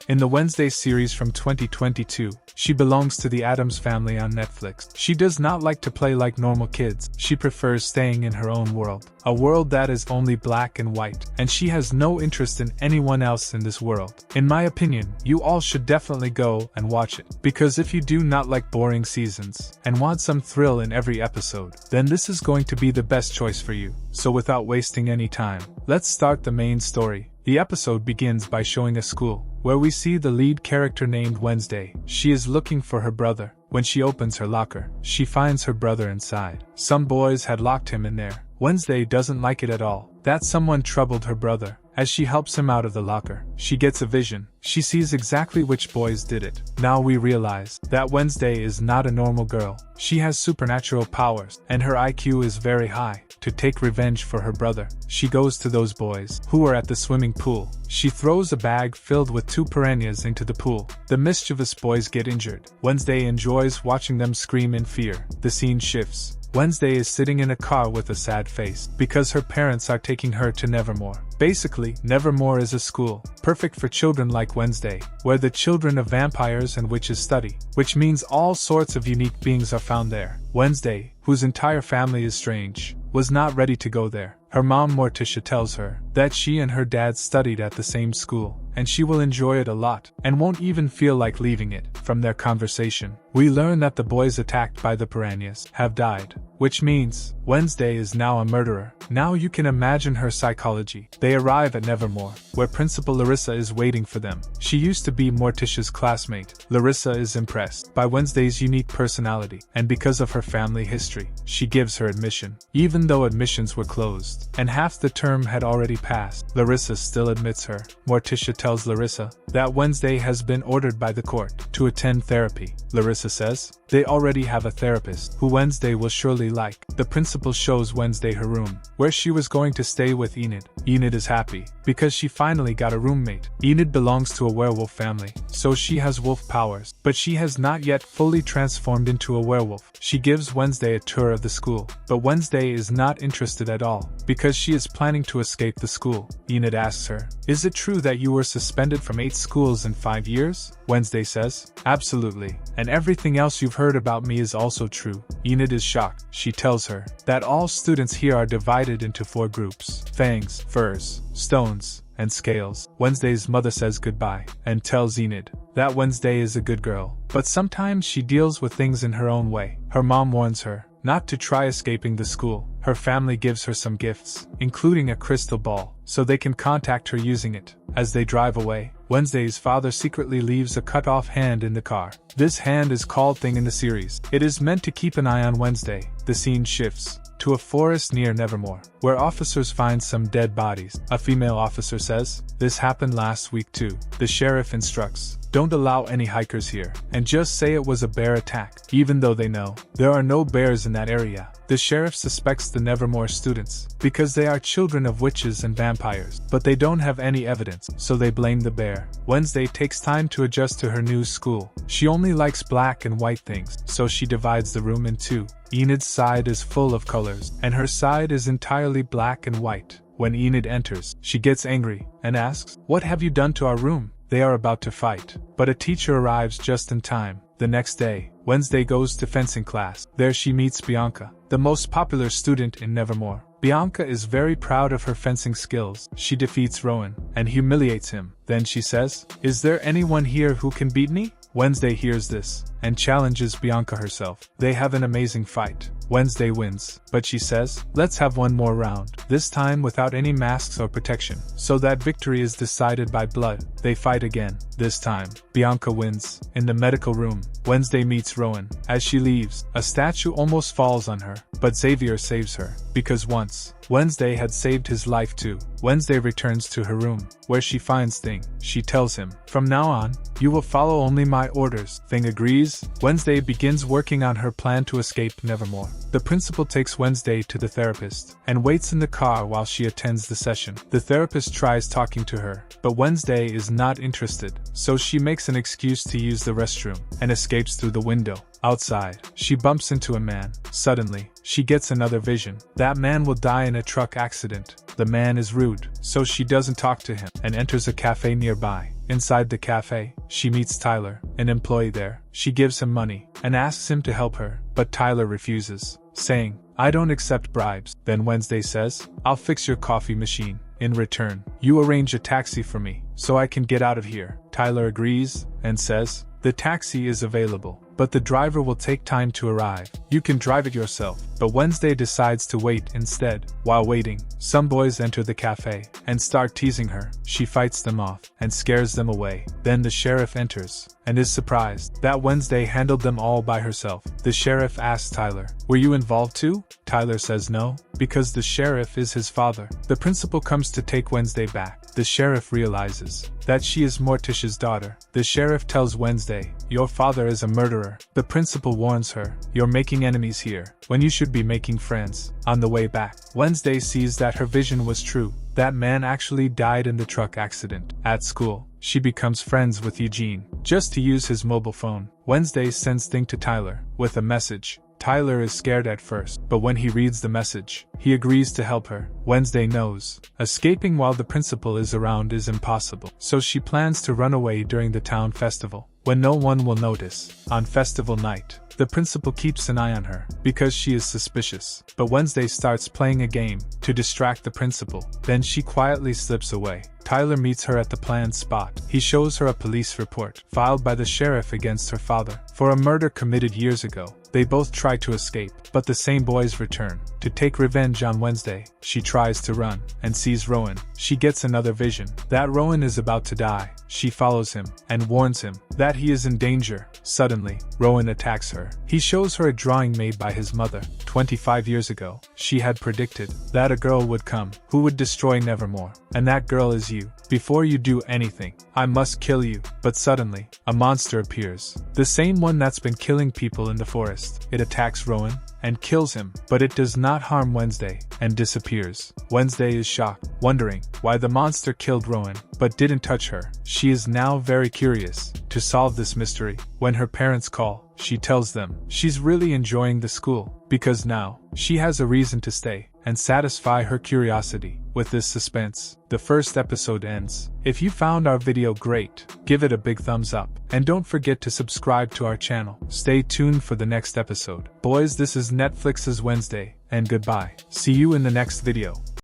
In the Wednesday series from 2022, she belongs to the Addams family on Netflix. She does not like to play like normal kids. She prefers staying in her own world. A world that is only black and white, and she has no interest in anyone else in this world. In my opinion, you all should definitely go and watch it, because if you do not like boring seasons, and want some thrill in every episode, then this is going to be the best choice for you. So without wasting any time, let's start the main story. The episode begins by showing a school, where we see the lead character named Wednesday. She is looking for her brother. When she opens her locker, she finds her brother inside. Some boys had locked him in there. Wednesday doesn't like it at all that someone troubled her brother. As she helps him out of the locker, she gets a vision. She sees exactly which boys did it. Now we realize that Wednesday is not a normal girl. She has supernatural powers, and her IQ is very high. To take revenge for her brother, she goes to those boys who are at the swimming pool. She throws a bag filled with 2 piranhas into the pool. The mischievous boys get injured. Wednesday enjoys watching them scream in fear. The scene shifts. Wednesday is sitting in a car with a sad face because her parents are taking her to Nevermore. Basically, Nevermore is a school, perfect for children like Wednesday, where the children of vampires and witches study, which means all sorts of unique beings are found there. Wednesday, whose entire family is strange, was not ready to go there. Her mom Morticia tells her that she and her dad studied at the same school, and she will enjoy it a lot, and won't even feel like leaving it. From their conversation, we learn that the boys attacked by the piranhas have died, which means Wednesday is now a murderer. Now you can imagine her psychology. They arrive at Nevermore, where Principal Larissa is waiting for them. She used to be Morticia's classmate. Larissa is impressed by Wednesday's unique personality, and because of her family history, she gives her admission. Even though admissions were closed, and half the term had already passed, Larissa still admits her. Morticia tells Larissa that Wednesday has been ordered by the court to attend therapy. Larissa says they already have a therapist who Wednesday will surely like. The principal shows Wednesday her room, where she was going to stay with Enid. Enid is happy because she finally got a roommate. Enid belongs to a werewolf family, so she has wolf powers, but she has not yet fully transformed into a werewolf. She gives Wednesday a tour of the school, but Wednesday is not interested at all because she is planning to escape the school. Enid asks her, "Is it true that you were suspended from 8 schools in 5 years?" Wednesday says, "Absolutely, and everything else you've heard about me is also true." Enid is shocked. She tells her that all students here are divided into 4 groups: fangs, furs, stones, and scales. Wednesday's mother says goodbye and tells Enid that Wednesday is a good girl, but sometimes she deals with things in her own way. Her mom warns her not to try escaping the school. Her family gives her some gifts, including a crystal ball, so they can contact her using it. As they drive away, Wednesday's father secretly leaves a cut-off hand in the car. This hand is called Thing in the series. It is meant to keep an eye on Wednesday. The scene shifts to a forest near Nevermore, where officers find some dead bodies. A female officer says, "This happened last week too." The sheriff instructs, "Don't allow any hikers here, and just say it was a bear attack," even though they know there are no bears in that area. The sheriff suspects the Nevermore students because they are children of witches and vampires, but they don't have any evidence, so they blame the bear. Wednesday takes time to adjust to her new school. She only likes black and white things, so she divides the room in 2. Enid's side is full of colors, and her side is entirely black and white. When Enid enters, she gets angry and asks, "What have you done to our room?" They are about to fight, but a teacher arrives just in time. The next day, Wednesday goes to fencing class. There she meets Bianca, the most popular student in Nevermore. Bianca is very proud of her fencing skills. She defeats Rowan and humiliates him. Then she says, "Is there anyone here who can beat me?" Wednesday hears this and challenges Bianca herself. They have an amazing fight. Wednesday wins, but she says, "Let's have one more round, this time without any masks or protection, so that victory is decided by blood." They fight again. This time, Bianca wins. In the medical room, Wednesday meets Rowan. As she leaves, a statue almost falls on her, but Xavier saves her, because once Wednesday had saved his life too. Wednesday returns to her room, where she finds Thing. She tells him, "From now on, you will follow only my orders." Thing agrees. Wednesday begins working on her plan to escape Nevermore. The principal takes Wednesday to the therapist, and waits in the car while she attends the session. The therapist tries talking to her, but Wednesday is not interested, so she makes an excuse to use the restroom, and escapes through the window. Outside, she bumps into a man. Suddenly, she gets another vision. That man will die in a truck accident. The man is rude, so she doesn't talk to him, and enters a cafe nearby. Inside the cafe, she meets Tyler, an employee there. She gives him money and asks him to help her, but Tyler refuses, saying, "I don't accept bribes." Then Wednesday says, "I'll fix your coffee machine. In return, you arrange a taxi for me, so I can get out of here." Tyler agrees, and says, "The taxi is available, but the driver will take time to arrive. You can drive it yourself." But Wednesday decides to wait instead. While waiting, some boys enter the cafe and start teasing her. She fights them off and scares them away. Then the sheriff enters and is surprised that Wednesday handled them all by herself. The sheriff asks Tyler, "Were you involved too?" Tyler says no, because the sheriff is his father. The principal comes to take Wednesday back. The sheriff realizes that she is Morticia's daughter. The sheriff tells Wednesday, "Your father is a murderer." The principal warns her, "You're making enemies here, when you should be making friends." On the way back, Wednesday sees that her vision was true. That man actually died in the truck accident. At school, she becomes friends with Eugene, just to use his mobile phone. Wednesday sends thing to Tyler, with a message. Tyler is scared at first, but when he reads the message, he agrees to help her. Wednesday knows escaping while the principal is around is impossible, so she plans to run away during the town festival, when no one will notice. On festival night, the principal keeps an eye on her, because she is suspicious. But Wednesday starts playing a game to distract the principal. Then she quietly slips away. Tyler meets her at the planned spot. He shows her a police report filed by the sheriff against her father for a murder committed years ago. They both try to escape, but the same boys return to take revenge on Wednesday. She tries to run and sees Rowan. She gets another vision that Rowan is about to die. She follows him and warns him that he is in danger. Suddenly, Rowan attacks her. He shows her a drawing made by his mother 25 years ago. She had predicted that a girl would come who would destroy Nevermore, and that girl is you. "Before you do anything, I must kill you." But suddenly, a monster appears. The same one that's been killing people in the forest. It attacks Rowan and kills him, but it does not harm Wednesday and disappears. Wednesday is shocked, wondering why the monster killed Rowan but didn't touch her. She is now very curious to solve this mystery. When her parents call, she tells them she's really enjoying the school because now she has a reason to stay and satisfy her curiosity. With this suspense, the first episode ends. If you found our video great, give it a big thumbs up, and don't forget to subscribe to our channel. Stay tuned for the next episode. Boys, this is Netflix's Wednesday, and goodbye. See you in the next video.